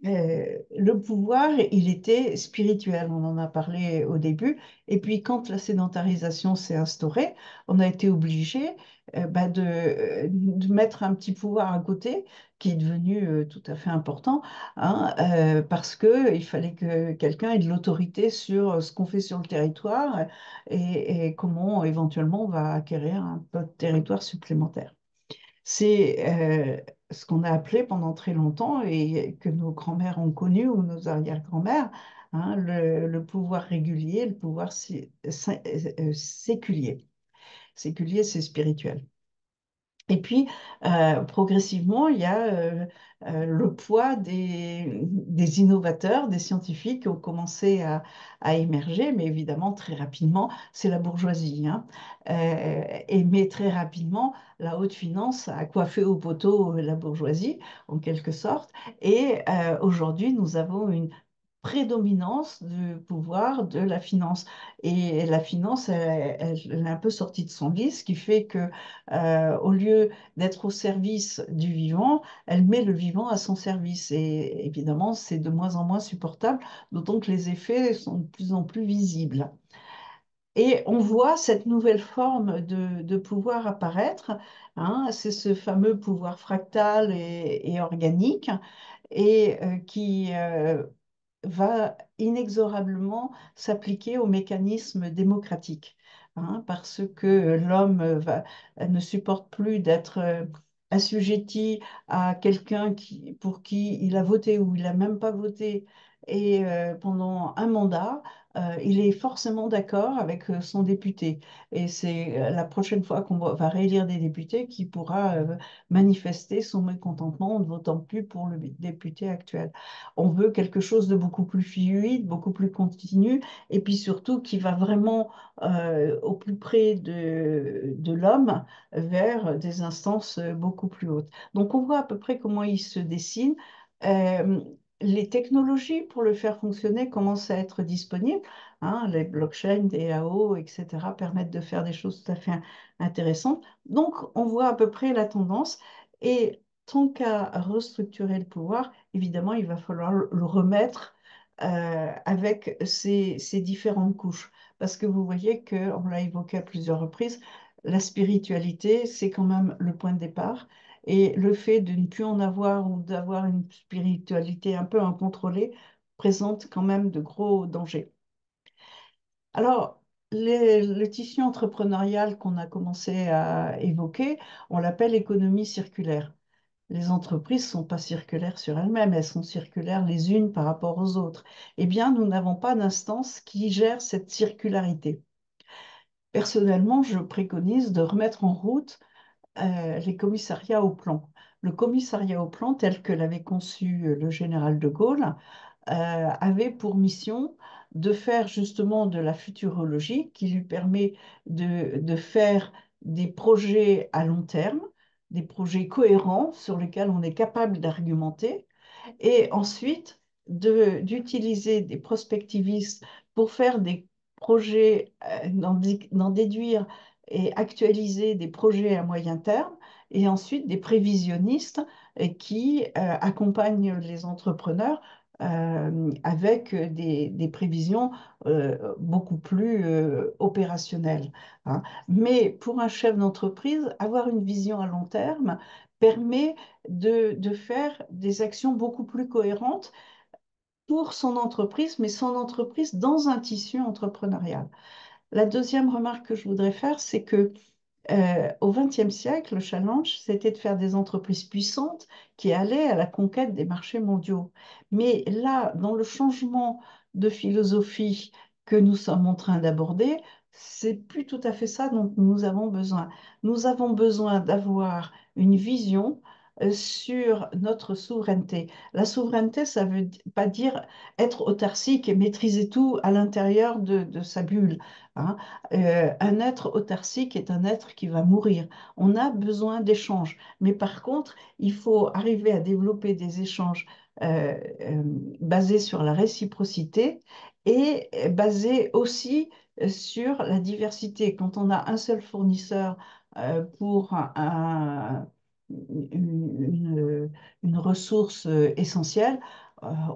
le pouvoir, il était spirituel, on en a parlé au début. Et puis quand la sédentarisation s'est instaurée, on a été obligé de mettre un petit pouvoir à côté qui est devenu tout à fait important, hein, parce qu'il fallait que quelqu'un ait de l'autorité sur ce qu'on fait sur le territoire et comment éventuellement on va acquérir un peu de territoire supplémentaire. C'est ce qu'on a appelé pendant très longtemps et que nos grands-mères ont connu ou nos arrière-grands-mères, hein, le pouvoir régulier, le pouvoir séculier. Séculier, c'est spirituel. Et puis, progressivement, il y a le poids des innovateurs, des scientifiques qui ont commencé à émerger, mais évidemment, très rapidement, c'est la bourgeoisie, hein. Mais très rapidement, la haute finance a coiffé au poteau la bourgeoisie, en quelque sorte. Et aujourd'hui, nous avons une prédominance du pouvoir de la finance. Et la finance, elle est un peu sortie de son lit, ce qui fait que au lieu d'être au service du vivant, elle met le vivant à son service. Et évidemment, c'est de moins en moins supportable, d'autant que les effets sont de plus en plus visibles. Et on voit cette nouvelle forme de pouvoir apparaître, hein, c'est ce fameux pouvoir fractal et organique, et qui va inexorablement s'appliquer aux mécanismes démocratiques, hein, parce que l'homme ne supporte plus d'être assujetti à quelqu'un pour qui il a voté ou il n'a même pas voté, et pendant un mandat, il est forcément d'accord avec son député. Et c'est la prochaine fois qu'on va réélire des députés qui pourra manifester son mécontentement en ne votant plus pour le député actuel. On veut quelque chose de beaucoup plus fluide, beaucoup plus continu, et puis surtout qui va vraiment au plus près de l'homme vers des instances beaucoup plus hautes. Donc on voit à peu près comment il se dessine. Euh, les technologies pour le faire fonctionner commencent à être disponibles, hein. Les blockchains, des DAO, etc., permettent de faire des choses tout à fait intéressantes. Donc on voit à peu près la tendance. Et tant qu'à restructurer le pouvoir, évidemment, il va falloir le remettre avec ces différentes couches. Parce que vous voyez qu'on l'a évoqué à plusieurs reprises, la spiritualité, c'est quand même le point de départ. Et le fait de ne plus en avoir ou d'avoir une spiritualité un peu incontrôlée présente quand même de gros dangers. Alors, le tissu entrepreneurial qu'on a commencé à évoquer, on l'appelle économie circulaire. Les entreprises ne sont pas circulaires sur elles-mêmes, elles sont circulaires les unes par rapport aux autres. Eh bien, nous n'avons pas d'instance qui gère cette circularité. Personnellement, je préconise de remettre en route les commissariats au plan. Le commissariat au plan, tel que l'avait conçu le général de Gaulle, avait pour mission de faire justement de la futurologie qui lui permet de faire des projets à long terme, des projets cohérents sur lesquels on est capable d'argumenter, et ensuite d'utiliser des prospectivistes pour faire des projets, d'en déduire et actualiser des projets à moyen terme, et ensuite des prévisionnistes qui accompagnent les entrepreneurs avec des prévisions beaucoup plus opérationnelles, hein. Mais pour un chef d'entreprise, avoir une vision à long terme permet de faire des actions beaucoup plus cohérentes pour son entreprise, mais son entreprise dans un tissu entrepreneurial. La deuxième remarque que je voudrais faire, c'est que au XXe siècle, le challenge, c'était de faire des entreprises puissantes qui allaient à la conquête des marchés mondiaux. Mais là, dans le changement de philosophie que nous sommes en train d'aborder, c'est plus tout à fait ça dont nous avons besoin. Nous avons besoin d'avoir une vision sur notre souveraineté. La souveraineté, ça veut pas dire être autarcique et maîtriser tout à l'intérieur de sa bulle, hein. Un être autarcique est un être qui va mourir. On a besoin d'échanges. Mais par contre, il faut arriver à développer des échanges basés sur la réciprocité et basés aussi sur la diversité. Quand on a un seul fournisseur pour une ressource essentielle,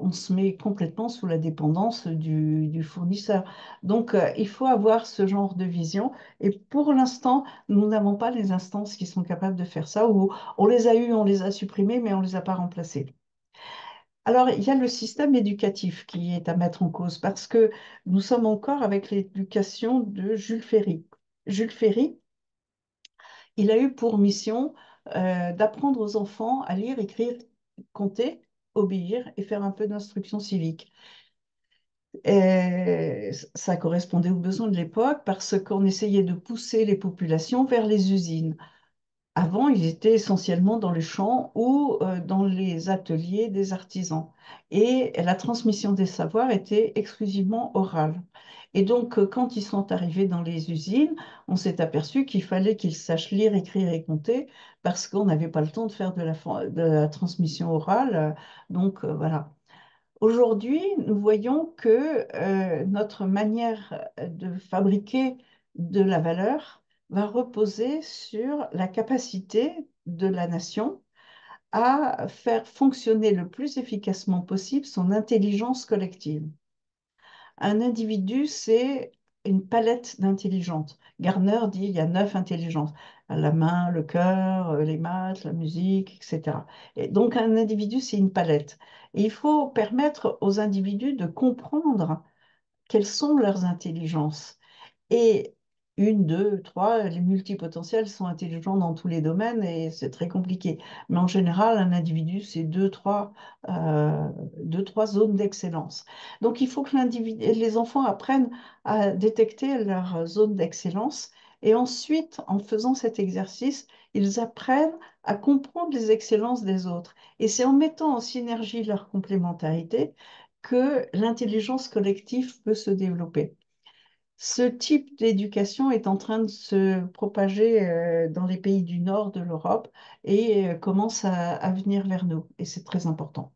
on se met complètement sous la dépendance du fournisseur. Donc, il faut avoir ce genre de vision. Et pour l'instant, nous n'avons pas les instances qui sont capables de faire ça, ou on les a eues, on les a supprimées, mais on ne les a pas remplacées. Alors, il y a le système éducatif qui est à mettre en cause, parce que nous sommes encore avec l'éducation de Jules Ferry. Jules Ferry, il a eu pour mission d'apprendre aux enfants à lire, écrire, compter, obéir et faire un peu d'instruction civique. Et ça correspondait aux besoins de l'époque parce qu'on essayait de pousser les populations vers les usines. Avant, ils étaient essentiellement dans les champs ou dans les ateliers des artisans. Et la transmission des savoirs était exclusivement orale. Et donc, quand ils sont arrivés dans les usines, on s'est aperçu qu'il fallait qu'ils sachent lire, écrire et compter parce qu'on n'avait pas le temps de faire de la transmission orale. Donc, voilà. Aujourd'hui, nous voyons que notre manière de fabriquer de la valeur va reposer sur la capacité de la nation à faire fonctionner le plus efficacement possible son intelligence collective. Un individu, c'est une palette d'intelligence. Gardner dit il y a 9 intelligences. La main, le cœur, les maths, la musique, etc. Et donc un individu, c'est une palette. Et il faut permettre aux individus de comprendre quelles sont leurs intelligences. Et une, deux, trois, les multipotentiels sont intelligents dans tous les domaines et c'est très compliqué. Mais en général, un individu, c'est deux, trois zones d'excellence. Donc il faut que les enfants apprennent à détecter leurs zones d'excellence et ensuite, en faisant cet exercice, ils apprennent à comprendre les excellences des autres. Et c'est en mettant en synergie leur complémentarité que l'intelligence collective peut se développer. Ce type d'éducation est en train de se propager dans les pays du nord de l'Europe et commence à venir vers nous. Et c'est très important.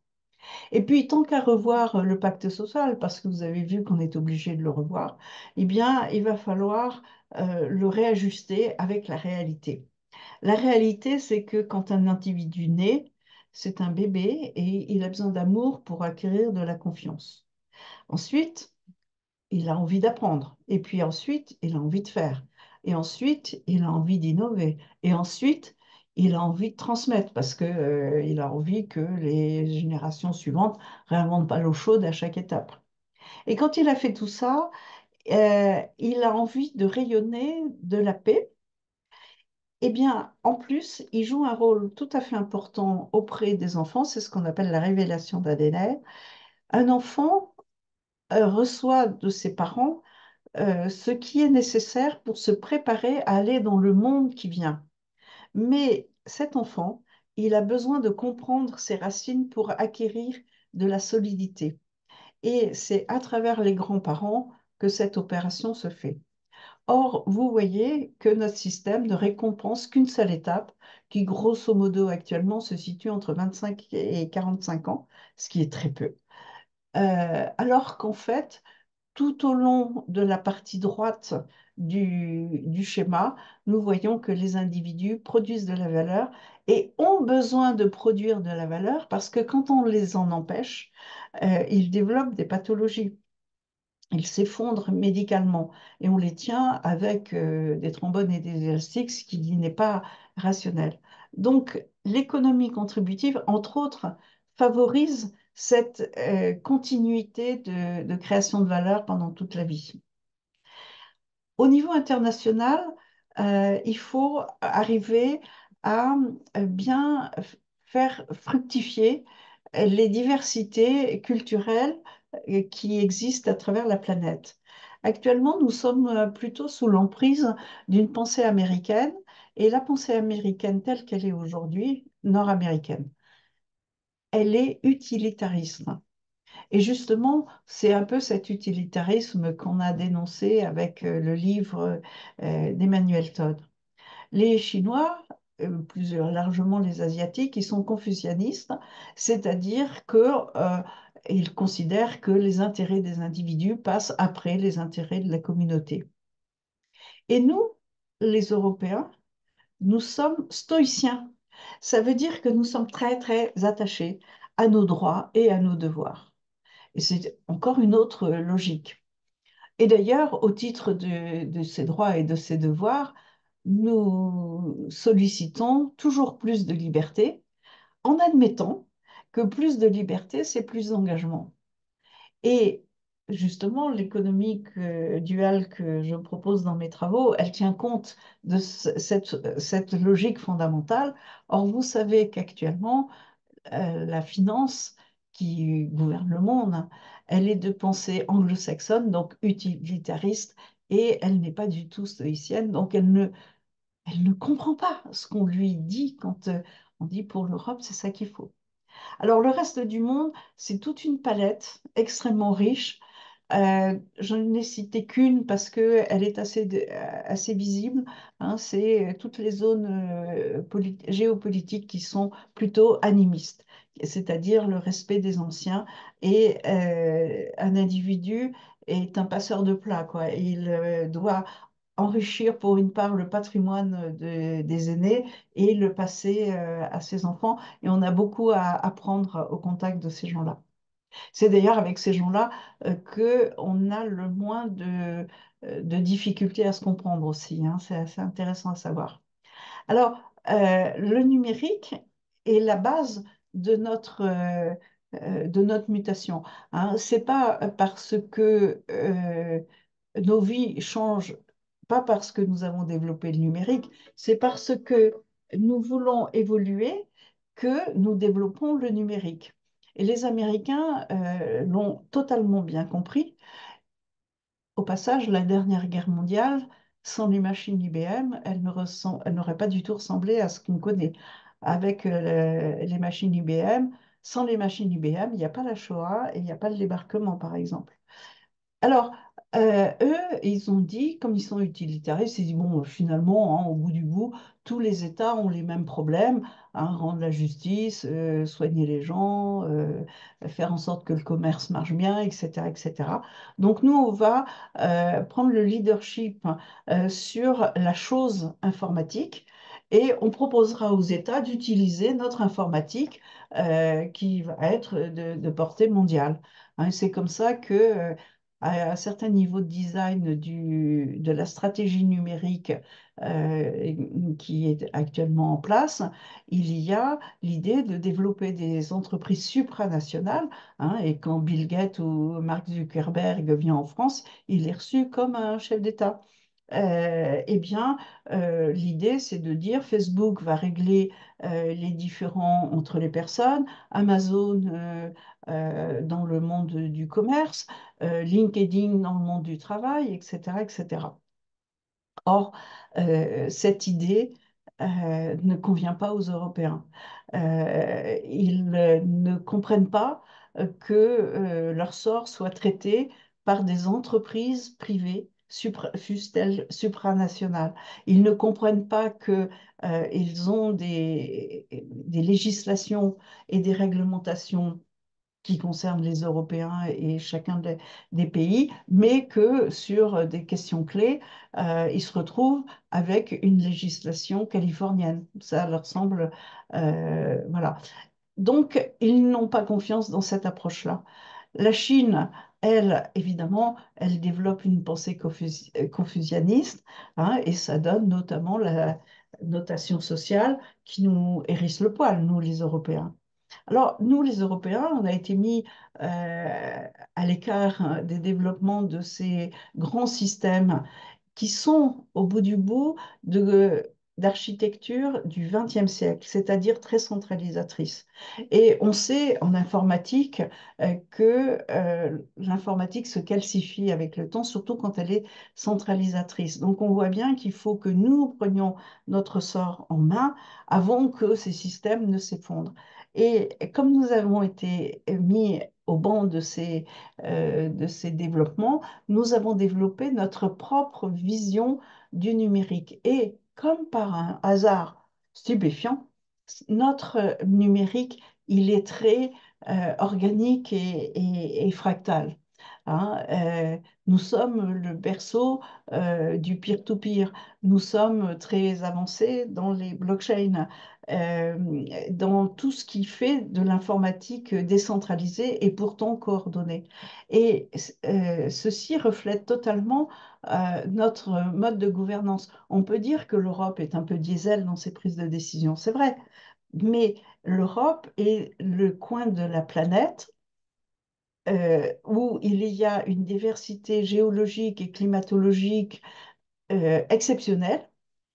Et puis, tant qu'à revoir le pacte social, parce que vous avez vu qu'on est obligé de le revoir, eh bien, il va falloir le réajuster avec la réalité. La réalité, c'est que quand un individu naît, c'est un bébé et il a besoin d'amour pour acquérir de la confiance. Ensuite, il a envie d'apprendre. Et puis ensuite, il a envie de faire. Et ensuite, il a envie d'innover. Et ensuite, il a envie de transmettre parce que, il a envie que les générations suivantes ne réinventent pas l'eau chaude à chaque étape. Et quand il a fait tout ça, il a envie de rayonner de la paix. Eh bien, en plus, il joue un rôle tout à fait important auprès des enfants. C'est ce qu'on appelle la révélation d'ADN. Un enfant reçoit de ses parents ce qui est nécessaire pour se préparer à aller dans le monde qui vient. Mais cet enfant, il a besoin de comprendre ses racines pour acquérir de la solidité. Et c'est à travers les grands-parents que cette opération se fait. Or, vous voyez que notre système ne récompense qu'une seule étape, qui grosso modo actuellement se situe entre 25 et 45 ans, ce qui est très peu. Alors qu'en fait, tout au long de la partie droite du schéma, nous voyons que les individus produisent de la valeur et ont besoin de produire de la valeur parce que quand on les en empêche, ils développent des pathologies. Ils s'effondrent médicalement et on les tient avec des trombones et des élastiques, ce qui n'est pas rationnel. Donc, l'économie contributive, entre autres, favorise cette continuité de création de valeur pendant toute la vie. Au niveau international, il faut arriver à bien faire fructifier les diversités culturelles qui existent à travers la planète. Actuellement, nous sommes plutôt sous l'emprise d'une pensée américaine et la pensée américaine telle qu'elle est aujourd'hui, nord-américaine, elle est utilitariste. Et justement, c'est un peu cet utilitarisme qu'on a dénoncé avec le livre d'Emmanuel Todd. Les Chinois, plus largement les Asiatiques, ils sont confucianistes, c'est-à-dire que ils considèrent que les intérêts des individus passent après les intérêts de la communauté. Et nous, les Européens, nous sommes stoïciens. Ça veut dire que nous sommes très, très attachés à nos droits et à nos devoirs. Et c'est encore une autre logique. Et d'ailleurs, au titre de ces droits et de ces devoirs, nous sollicitons toujours plus de liberté en admettant que plus de liberté, c'est plus d'engagement. Et justement, l'économie duale que je propose dans mes travaux, elle tient compte de cette logique fondamentale. Or, vous savez qu'actuellement, la finance qui gouverne le monde, elle est de pensée anglo-saxonne, donc utilitariste, et elle n'est pas du tout stoïcienne, donc elle ne comprend pas ce qu'on lui dit quand on dit pour l'Europe, c'est ça qu'il faut. Alors le reste du monde, c'est toute une palette extrêmement riche. Je n'ai cité qu'une parce qu'elle est assez visible, hein, c'est toutes les zones géopolitiques qui sont plutôt animistes, c'est-à-dire le respect des anciens. Et un individu est un passeur de plats, quoi. Il doit enrichir pour une part le patrimoine des aînés et le passer à ses enfants. Et on a beaucoup à apprendre au contact de ces gens-là. C'est d'ailleurs avec ces gens-là que on a le moins de difficultés à se comprendre aussi, hein. C'est assez intéressant à savoir. Alors, le numérique est la base de notre mutation, hein. C'est pas parce que nos vies changent, pas parce que nous avons développé le numérique, c'est parce que nous voulons évoluer que nous développons le numérique. Et les Américains l'ont totalement bien compris. Au passage, la dernière guerre mondiale, sans les machines IBM, elle n'aurait pas du tout ressemblé à ce qu'on connaît. Avec les machines IBM, sans les machines IBM, il n'y a pas la Shoah et il n'y a pas le débarquement, par exemple. Alors, eux, ils ont dit, comme ils sont utilitaristes, ils disent, bon, finalement, hein, au bout du bout, tous les États ont les mêmes problèmes, hein, rendre la justice, soigner les gens, faire en sorte que le commerce marche bien, etc., etc. Donc, nous, on va prendre le leadership sur la chose informatique et on proposera aux États d'utiliser notre informatique qui va être de portée mondiale. Hein, c'est comme ça que à un certain niveau de design de la stratégie numérique qui est actuellement en place, il y a l'idée de développer des entreprises supranationales, hein, et quand Bill Gates ou Mark Zuckerberg vient en France, il est reçu comme un chef d'État. Eh bien, l'idée, c'est de dire Facebook va régler les différends entre les personnes, Amazon dans le monde du commerce, LinkedIn dans le monde du travail, etc., etc. Or, cette idée ne convient pas aux Européens. Ils ne comprennent pas que leur sort soit traité par des entreprises privées, fussent-elles supranationales. Ils ne comprennent pas que, ils ont des législations et des réglementations qui concerne les Européens et chacun des pays, mais que sur des questions clés, ils se retrouvent avec une législation californienne. Ça leur semble, voilà. Donc, ils n'ont pas confiance dans cette approche-là. La Chine, elle, évidemment, elle développe une pensée confucianiste, hein, et ça donne notamment la notation sociale qui nous hérisse le poil, nous les Européens. Alors, nous, les Européens, on a été mis à l'écart, hein, des développements de ces grands systèmes qui sont au bout du bout d'architecture du XXe siècle, c'est-à-dire très centralisatrice. Et on sait en informatique que l'informatique se calcifie avec le temps, surtout quand elle est centralisatrice. Donc on voit bien qu'il faut que nous prenions notre sort en main avant que ces systèmes ne s'effondrent. Et comme nous avons été mis au banc de ces développements, nous avons développé notre propre vision du numérique. Et comme par un hasard stupéfiant, notre numérique, il est très organique et fractal. Hein. Nous sommes le berceau du peer-to-peer. Nous sommes très avancés dans les blockchains, euh, dans tout ce qui fait de l'informatique décentralisée et pourtant coordonnée. Et ceci reflète totalement notre mode de gouvernance. On peut dire que l'Europe est un peu diesel dans ses prises de décision, c'est vrai, mais l'Europe est le coin de la planète où il y a une diversité géologique et climatologique exceptionnelle.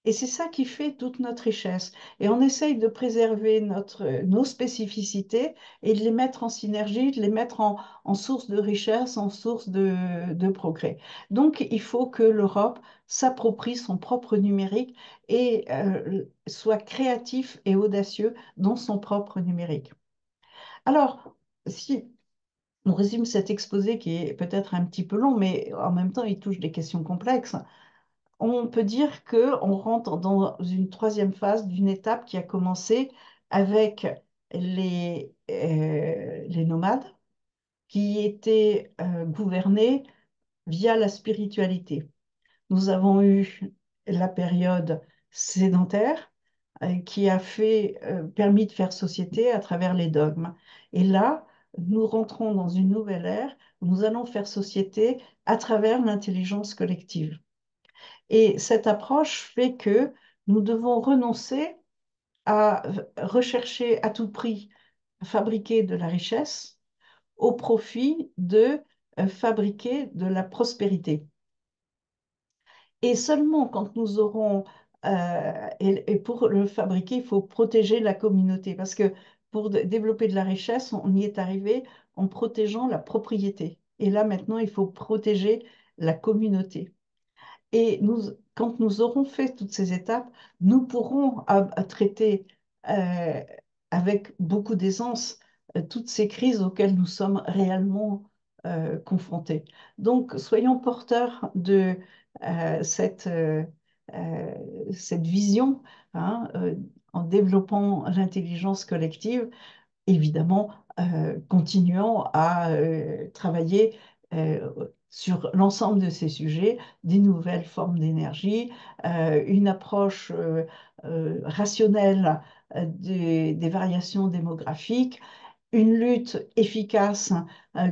Et c'est ça qui fait toute notre richesse. Et on essaye de préserver nos spécificités et de les mettre en synergie, de les mettre en source de richesse, en source de progrès. Donc, il faut que l'Europe s'approprie son propre numérique et soit créatif et audacieux dans son propre numérique. Alors, si on résume cet exposé qui est peut-être un petit peu long, mais en même temps, il touche des questions complexes, on peut dire qu'on rentre dans une troisième phase d'une étape qui a commencé avec les nomades qui étaient gouvernés via la spiritualité. Nous avons eu la période sédentaire qui a permis de faire société à travers les dogmes. Et là, nous rentrons dans une nouvelle ère où nous allons faire société à travers l'intelligence collective. Et cette approche fait que nous devons renoncer à rechercher à tout prix à fabriquer de la richesse au profit de fabriquer de la prospérité. Et seulement quand nous aurons, et pour le fabriquer, il faut protéger la communauté, parce que pour développer de la richesse, on y est arrivé en protégeant la propriété. Et là, maintenant, il faut protéger la communauté. Et quand nous aurons fait toutes ces étapes, nous pourrons traiter euh, avec beaucoup d'aisance toutes ces crises auxquelles nous sommes réellement confrontés. Donc, soyons porteurs de euh, cette, euh, euh, cette vision, hein, en développant l'intelligence collective, évidemment, continuant à travailler sur l'ensemble de ces sujets, des nouvelles formes d'énergie, une approche rationnelle des variations démographiques, une lutte efficace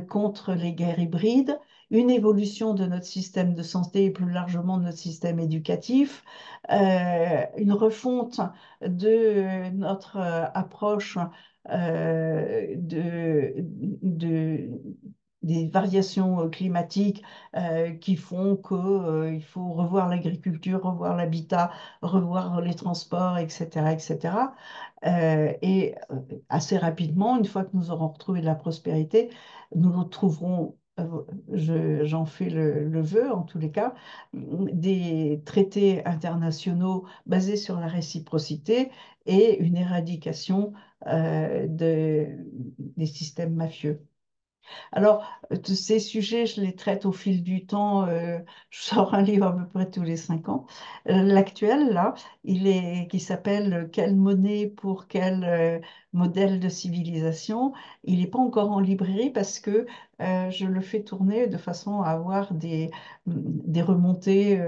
contre les guerres hybrides, une évolution de notre système de santé et plus largement de notre système éducatif, une refonte de notre approche de, des variations climatiques qui font qu'il faut revoir l'agriculture, revoir l'habitat, revoir les transports, etc., etc. Et assez rapidement, une fois que nous aurons retrouvé de la prospérité, nous trouverons, j'en fais le vœu en tous les cas, des traités internationaux basés sur la réciprocité et une éradication des systèmes mafieux. Alors, tous ces sujets, je les traite au fil du temps. Je sors un livre à peu près tous les 5 ans. L'actuel, là, qui s'appelle Quelle monnaie pour quel modèle de civilisation. Il n'est pas encore en librairie parce que je le fais tourner de façon à avoir des remontées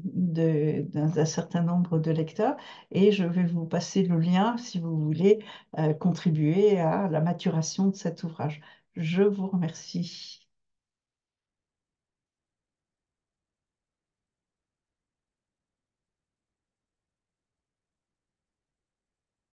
d'un certain nombre de lecteurs. Et je vais vous passer le lien si vous voulez contribuer à la maturation de cet ouvrage. Je vous remercie.